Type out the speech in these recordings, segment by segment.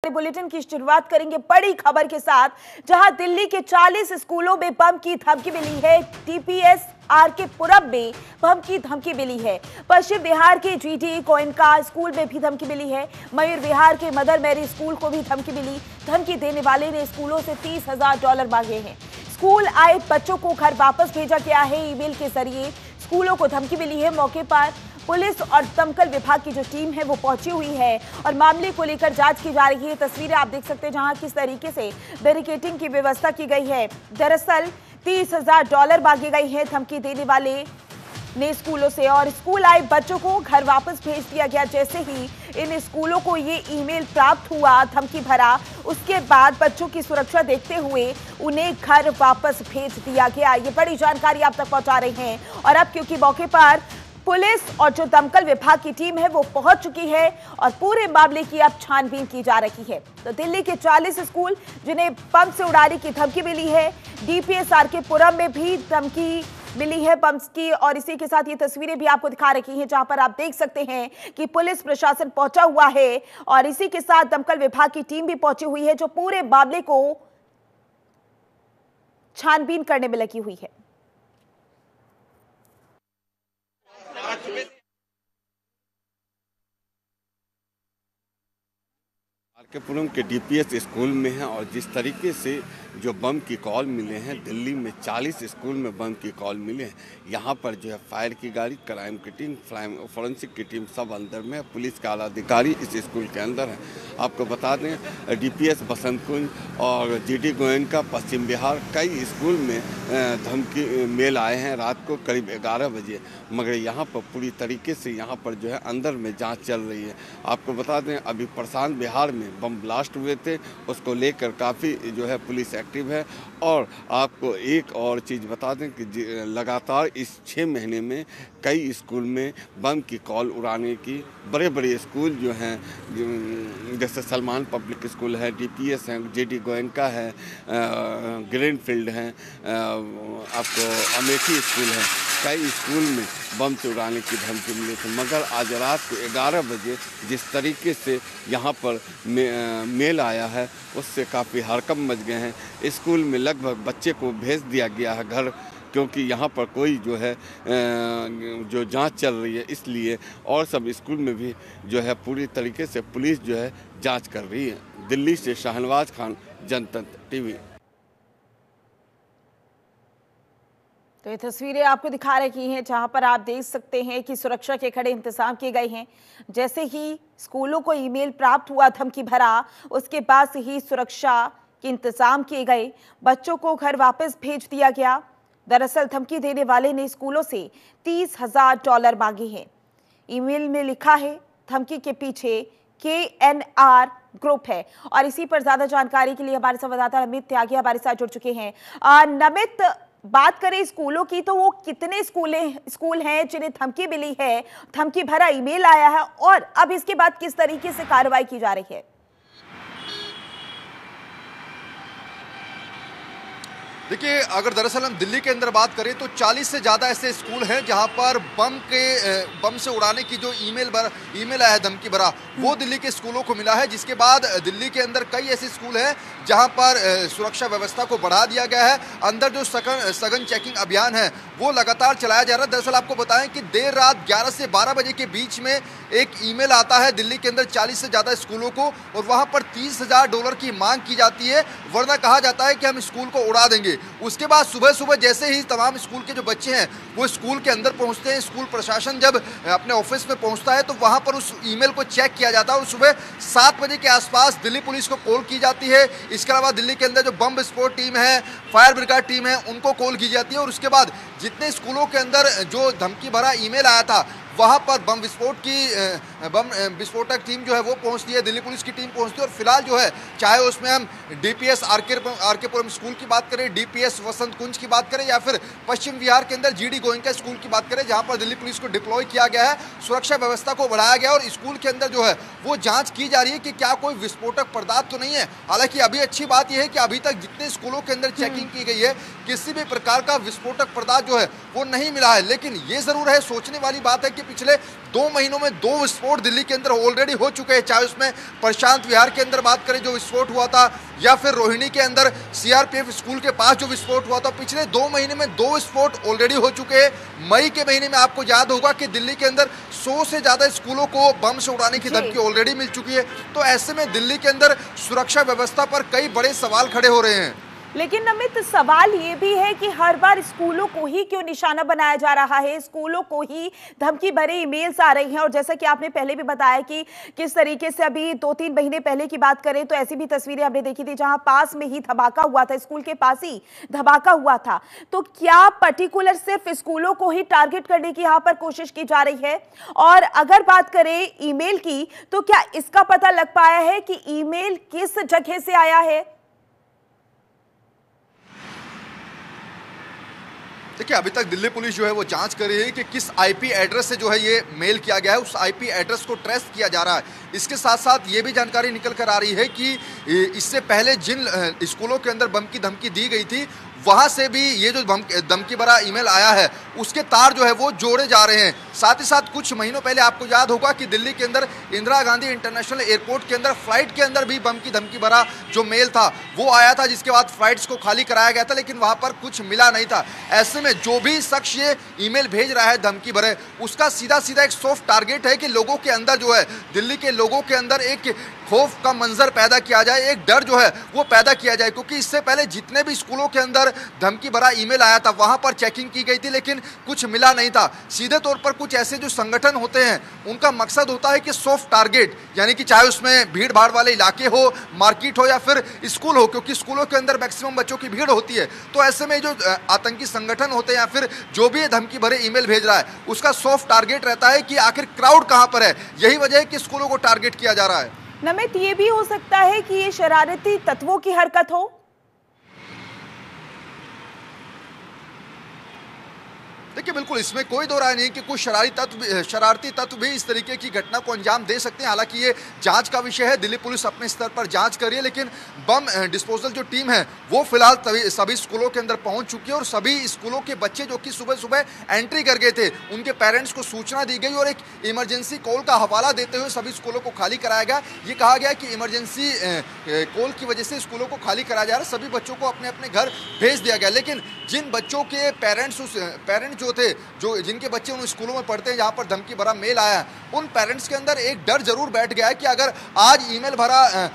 अपने बुलेटिन की शुरुआत करेंगे बड़ी खबर के साथ, जहां दिल्ली के 40 स्कूलों में बम की धमकी मिली है। टीपीएस आरके पुरम में बम की धमकी मिली है। पश्चिम बिहार के जीडी गोयनका स्कूल में भी धमकी मिली है। मयूर विहार के मदर मैरी स्कूल को भी धमकी मिली। धमकी देने वाले ने स्कूलों से $30,000 मांगे हैं। स्कूल आए बच्चों को घर वापस भेजा गया है। ईमेल के जरिए स्कूलों को धमकी मिली है। मौके पर पुलिस और दमकल विभाग की जो टीम है वो पहुंची हुई है और मामले को लेकर जांच की जा रही है। तस्वीरें आप देख सकते हैं जहां किस तरीके से बैरिकेडिंग की व्यवस्था की गई है। दरअसल $30,000 मांगी गई है धमकी देने वाले ने स्कूलों से, और स्कूल आए बच्चों को घर वापस भेज दिया गया। जैसे ही इन स्कूलों को ये ईमेल प्राप्त हुआ धमकी भरा, उसके बाद बच्चों की सुरक्षा देखते हुए उन्हें घर वापस भेज दिया गया। ये बड़ी जानकारी आप तक पहुंचा रहे हैं। और अब क्योंकि मौके पर पुलिस और जो दमकल विभाग की टीम है वो पहुंच चुकी है और पूरे मामले की अब छानबीन की जा रही है। तो दिल्ली के 40 स्कूल जिन्हें बम से उड़ाने की धमकी मिली है, डीपीएस आरके पुरम में भी धमकी मिली है बम्स की। और इसी के साथ ये तस्वीरें भी आपको दिखा रखी हैं जहां पर आप देख सकते हैं कि पुलिस प्रशासन पहुंचा हुआ है और इसी के साथ दमकल विभाग की टीम भी पहुंची हुई है जो पूरे मामले को छानबीन करने में लगी हुई है। आरके पुरम के डीपीएस स्कूल में है और जिस तरीके से जो बम की कॉल मिले हैं, दिल्ली में 40 स्कूल में बम की कॉल मिले हैं। यहाँ पर जो है फायर की गाड़ी, क्राइम की टीम, फॉरेंसिक की टीम सब अंदर में है। पुलिस के आला अधिकारी इस स्कूल के अंदर है। आपको बता दें डीपीएस बसंत कुंज और जीडी गोयनका पश्चिम बिहार कई स्कूल में धमकी मेल आए हैं रात को करीब 11 बजे, मगर यहाँ पर पूरी तरीके से यहाँ पर जो है अंदर में जाँच चल रही है। आपको बता दें अभी प्रशांत बिहार में बम ब्लास्ट हुए थे, उसको लेकर काफ़ी जो है पुलिस एक्टिव है। और आपको एक और चीज़ बता दें कि लगातार इस 6 महीने में कई स्कूल में बम की कॉल उड़ाने की, बड़े बड़े स्कूल जो हैं जैसे सलमान पब्लिक स्कूल है, डीपीएस है, जेडी गोयनका है, ग्रीनफील्ड है, आपको अमेठी स्कूल है, कई स्कूल में बम से उड़ाने की धमकी मिली थी। मगर आज रात को 11 बजे जिस तरीके से यहाँ पर मेल आया है उससे काफ़ी हड़कंप मच गए हैं। स्कूल में लगभग बच्चे को भेज दिया गया है घर, क्योंकि यहाँ पर कोई जो है जो जांच चल रही है इसलिए, और सब स्कूल में भी जो है पूरी तरीके से पुलिस जो है जांच कर रही है। दिल्ली से शाहनवाज खान, जनतंत्र टीवी। तो ये तस्वीरें आपको दिखा रही हैं जहां पर आप देख सकते हैं कि सुरक्षा के कड़े इंतजाम किए गए हैं। जैसे ही स्कूलों को ईमेल प्राप्त हुआ धमकी भरा, उसके बाद से ही सुरक्षा के इंतजाम किए गए। बच्चों को घर वापस भेज दिया गया। दरअसल धमकी देने वाले ने स्कूलों से $30,000 मांगे हैं। ईमेल में लिखा है धमकी के पीछे KNR ग्रुप है। और इसी पर ज्यादा जानकारी के लिए हमारे संवाददाता नमित त्यागी हमारे साथ जुड़ चुके हैं। नमित, बात करें स्कूलों की तो वो कितने स्कूल हैं जिन्हें धमकी मिली है, धमकी भरा ईमेल आया है, और अब इसके बाद किस तरीके से कार्रवाई की जा रही है? देखिए, अगर दरअसल हम दिल्ली के अंदर बात करें तो 40 से ज़्यादा ऐसे स्कूल हैं जहां पर बम से उड़ाने की जो ईमेल आया है धमकी भरा, वो दिल्ली के स्कूलों को मिला है। जिसके बाद दिल्ली के अंदर कई ऐसे स्कूल हैं जहां पर सुरक्षा व्यवस्था को बढ़ा दिया गया है। अंदर जो सघन चेकिंग अभियान है वो लगातार चलाया जा रहा है। दरअसल आपको बताएं कि देर रात 11 से 12 बजे के बीच में एक ईमेल आता है दिल्ली के अंदर 40 से ज़्यादा स्कूलों को, और वहाँ पर $30,000 की मांग की जाती है, वरना कहा जाता है कि हम स्कूल को उड़ा देंगे। उसके बाद सुबह सुबह जैसे ही तमाम स्कूल के जो बच्चे हैं वो स्कूल के अंदर पहुंचते हैं, स्कूल प्रशासन जब अपने ऑफिस में पहुंचता है तो वहां पर उस ईमेल को चेक किया जाता है और सुबह 7 बजे के आसपास दिल्ली पुलिस को कॉल की जाती है। इसके अलावा दिल्ली के अंदर जो बम विस्फोट टीम है, फायर ब्रिगेड टीम है, उनको कॉल की जाती है। और उसके बाद जितने स्कूलों के अंदर जो धमकी भरा ईमेल आया था वहाँ पर बम विस्फोटक टीम जो है वो पहुँचती है, दिल्ली पुलिस की टीम पहुँचती है। और फिलहाल जो है चाहे उसमें हम डीपीएस आरके पुरम स्कूल की बात करें, डीपीएस वसंत कुंज की बात करें, या फिर पश्चिम बिहार के अंदर जीडी गोयनका स्कूल की बात करें, जहाँ पर दिल्ली पुलिस को डिप्लॉय किया गया है, सुरक्षा व्यवस्था को बढ़ाया गया और स्कूल के अंदर जो है वो जाँच की जा रही है कि क्या कोई विस्फोटक पदार्थ तो नहीं है। हालांकि अभी अच्छी बात यह है कि अभी तक जितने स्कूलों के अंदर चेकिंग की गई है किसी भी प्रकार का विस्फोटक पदार्थ जो है वो नहीं मिला है। लेकिन ये जरूर है, सोचने वाली बात है कि पिछले 2 महीनों में 2 विस्फोट दिल्ली के अंदर ऑलरेडी हो चुके हैं, चाहे उसमें प्रशांत विहार के अंदर बात करें जो विस्फोट हुआ था, या फिर रोहिणी के अंदर सीआरपीएफ स्कूल के पास जो विस्फोट हुआ था। पिछले 2 महीने में 2 विस्फोट ऑलरेडी हो चुके हैं। मई के महीने में आपको याद होगा कि दिल्ली के अंदर 100 से ज्यादा स्कूलों को बम से उड़ाने की धमकी ऑलरेडी मिल चुकी है। तो ऐसे में दिल्ली के अंदर सुरक्षा व्यवस्था पर कई बड़े सवाल खड़े हो रहे हैं। लेकिन नमित, सवाल ये भी है कि हर बार स्कूलों को ही क्यों निशाना बनाया जा रहा है, स्कूलों को ही धमकी भरे ईमेल्स आ रही हैं। और जैसा कि आपने पहले भी बताया कि किस तरीके से अभी 2-3 महीने पहले की बात करें तो ऐसी भी तस्वीरें हमने देखी थी जहां पास में ही धमाका हुआ था, स्कूल के पास ही धमाका हुआ था। तो क्या पर्टिकुलर सिर्फ स्कूलों को ही टारगेट करने की यहाँ पर कोशिश की जा रही है? और अगर बात करें ईमेल की, तो क्या इसका पता लग पाया है कि ईमेल किस जगह से आया है? देखिए, अभी तक दिल्ली पुलिस जो है वो जांच कर रही है कि किस आईपी एड्रेस से जो है ये मेल किया गया है, उस आईपी एड्रेस को ट्रेस किया जा रहा है। इसके साथ साथ ये भी जानकारी निकल कर आ रही है कि इससे पहले जिन स्कूलों के अंदर बम की धमकी दी गई थी, वहां से भी ये जो धमकी भरा ईमेल आया है उसके तार जो है वो जोड़े जा रहे हैं। साथ ही साथ कुछ महीनों पहले आपको याद होगा कि दिल्ली के अंदर इंदिरा गांधी इंटरनेशनल एयरपोर्ट के अंदर फ्लाइट के अंदर भी बम की धमकी भरा जो मेल था वो आया था, जिसके बाद फ्लाइट्स को खाली कराया गया था, लेकिन वहां पर कुछ मिला नहीं था। ऐसे में जो भी शख्स ये ईमेल भेज रहा है धमकी भरे, उसका सीधा सीधा एक सॉफ्ट टारगेट है कि लोगों के अंदर जो है, दिल्ली के लोगों के अंदर एक खौफ का मंजर पैदा किया जाए, एक डर जो है वो पैदा किया जाए। क्योंकि इससे पहले जितने भी स्कूलों के अंदर धमकी भरा ईमेल आया था वहां पर चेकिंग की गई थी, लेकिन कुछ मिला नहीं था। सीधे तौर पर कुछ ऐसे जो संगठन होते हैं उनका मकसद होता है कि सॉफ्ट टारगेट, यानी कि चाहे उसमें भीड़ भाड़ वाले इलाके हो, मार्केट हो या फिर स्कूल हो, क्योंकि स्कूलों के अंदर मैक्सिमम बच्चों की भीड़ होती है। तो ऐसे में जो आतंकी संगठन होते हैं या फिर जो भी धमकी भरे ईमेल भेज रहा है उसका सॉफ्ट टारगेट रहता है कि आखिर क्राउड कहां पर है। यही वजह है कि स्कूलों को टारगेट किया जा रहा है। नमित, ये भी हो सकता है कि ये शरारती तत्वों की हरकत हो? देखिए, बिल्कुल इसमें कोई दो राय नहीं कि कुछ शरारती तत्व भी इस तरीके की घटना को अंजाम दे सकते हैं। हालांकि ये जांच का विषय है, दिल्ली पुलिस अपने स्तर पर जांच कर रही है, लेकिन बम डिस्पोजल जो टीम है वो फिलहाल सभी स्कूलों के अंदर पहुंच चुकी है और सभी स्कूलों के बच्चे जो कि सुबह सुबह एंट्री कर गए थे उनके पेरेंट्स को सूचना दी गई और एक इमरजेंसी कॉल का हवाला देते हुए सभी स्कूलों को खाली कराया गया। ये कहा गया कि इमरजेंसी कॉल की वजह से स्कूलों को खाली कराया जा रहा है, सभी बच्चों को अपने अपने घर भेज दिया गया। लेकिन जिन बच्चों के पेरेंट्स जो थे, जो जिनके बच्चे उन स्कूलों में पढ़ते हैं जहां पर धमकी भरा मेल आया, उन पेरेंट्स के अंदर एक डर जरूर बैठ गया है कि अगर आज ईमेल भरा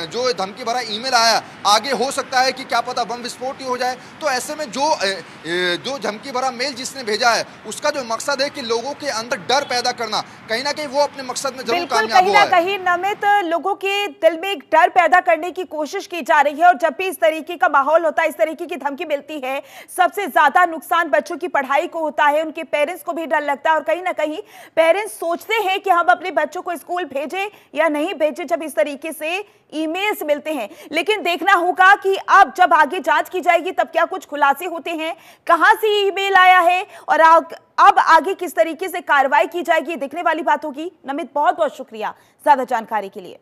जो धमकी भरा ईमेल आया, आगे हो सकता है कि क्या पता बम विस्फोट ही हो जाए। तो ऐसे में जो धमकी भरा मेल जिसने भेजा है उसका जो मकसद है कि लोगों के अंदर डर पैदा करना, कहीं ना कहीं वो अपने मकसद में जरूर कामयाब हुआ है। कहीं नमित, लोगों के दिल में एक डर पैदा करने की कोशिश की जा रही है और जब भी इस तरीके का माहौल होता है, इस तरीके की धमकी मिलती है, सबसे ज्यादा नुकसान बच्चों की पढ़ाई को होता है, उनके पेरेंट्स को भी डर लगता है और कहीं ना कहीं पेरेंट्स सोचते हैं कि हम अपने बच्चों को स्कूल भेजें या नहीं भेजें जब इस तरीके से ईमेल्स मिलते हैं। लेकिन देखना होगा कि अब जब आगे जांच की जाएगी तब क्या कुछ खुलासे होते हैं, कहां से ईमेल आया है और अब आगे किस तरीके से कार्रवाई की जाएगी, देखने वाली बात होगी। नमित, बहुत बहुत शुक्रिया ज्यादा जानकारी के लिए।